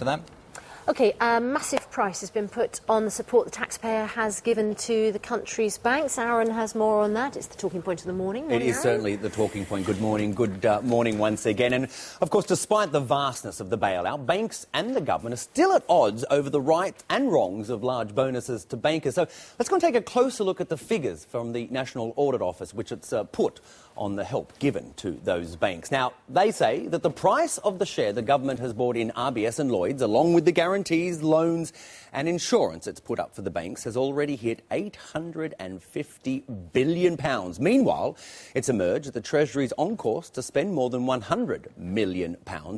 that. OK, a massive price has been put on the support the taxpayer has given to the country's banks. Aaron has more on that. It's the talking point of the morning. It is certainly the talking point. Good morning. Good morning once again. And, of course, despite the vastness of the bailout, banks and the government are still at odds over the rights and wrongs of large bonuses to bankers. So let's go and take a closer look at the figures from the National Audit Office, which it's put on the help given to those banks. Now, they say that the price of the share the government has bought in RBS and Lloyds, along with the guarantees, loans and insurance it's put up for the banks, has already hit £850 billion. Meanwhile, it's emerged that the Treasury is on course to spend more than £100 million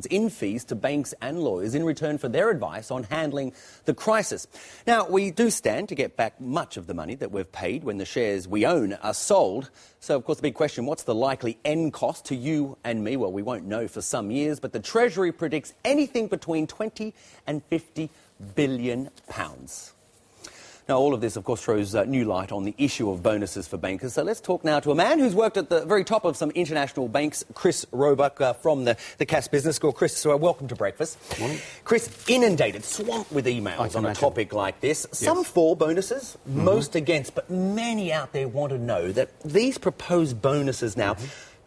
in fees to banks and lawyers in return for their advice on handling the crisis. Now, we do stand to get back much of the money that we've paid when the shares we own are sold. So, of course, the big question, what's the likely end cost to you and me? Well, we won't know for some years, but the Treasury predicts anything between 20 and 50 billion pounds. Now, all of this, of course, throws new light on the issue of bonuses for bankers. So let's talk now to a man who's worked at the very top of some international banks, Chris Roebuck from the Cass Business School. Chris, welcome to breakfast. Morning. Chris, inundated, swamped with emails on a topic like this. Yes. Some for bonuses, most against, but many out there want to know that these proposed bonuses now,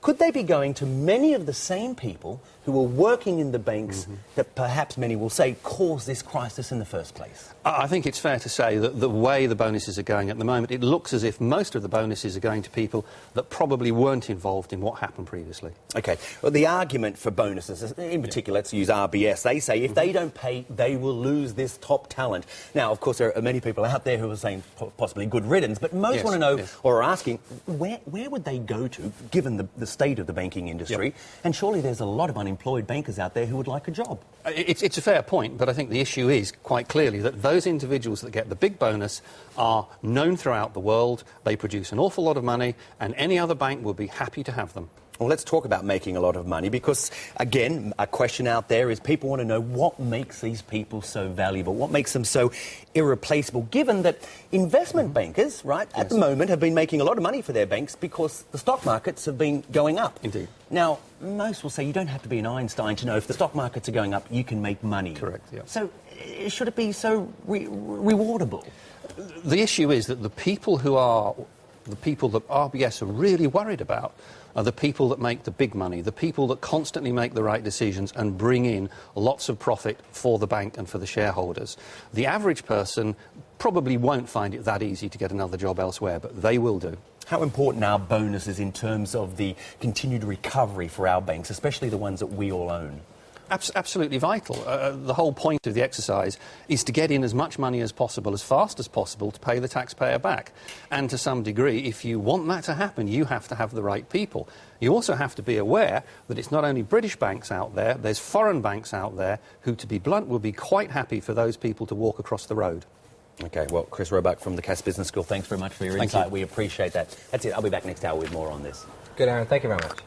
could they be going to many of the same people who are working in the banks that perhaps many will say caused this crisis in the first place? I think it's fair to say that the way the bonuses are going at the moment, it looks as if most of the bonuses are going to people that probably weren't involved in what happened previously. OK. Well, the argument for bonuses, in particular, let's use RBS, they say if they don't pay, they will lose this top talent. Now, of course, there are many people out there who are saying possibly good riddance, but most want to know or are asking where would they go to, given the state of the banking industry? And surely there's a lot of unemployed bankers out there who would like a job. It's a fair point, but I think the issue is quite clearly that those individuals that get the big bonus are known throughout the world, they produce an awful lot of money, and any other bank will be happy to have them. Well, let's talk about making a lot of money because, again, a question out there is people want to know what makes these people so valuable, what makes them so irreplaceable, given that investment bankers, right, at the moment have been making a lot of money for their banks because the stock markets have been going up. Indeed. Now, most will say you don't have to be an Einstein to know if the stock markets are going up, you can make money. Correct, yeah. So, should it be so rewardable? The issue is that the people that RBS are really worried about are the people that make the big money, the people that constantly make the right decisions and bring in lots of profit for the bank and for the shareholders. The average person probably won't find it that easy to get another job elsewhere, but they will do. How important are bonuses in terms of the continued recovery for our banks, especially the ones that we all own? Absolutely vital. The whole point of the exercise is to get in as much money as possible, as fast as possible, to pay the taxpayer back. And to some degree, if you want that to happen, you have to have the right people. You also have to be aware that it's not only British banks out there, there's foreign banks out there who, to be blunt, will be quite happy for those people to walk across the road. OK, well, Chris Roebuck from the Cass Business School, thanks very much for your insight. We appreciate that. That's it. I'll be back next hour with more on this. Good, Aaron. Thank you very much.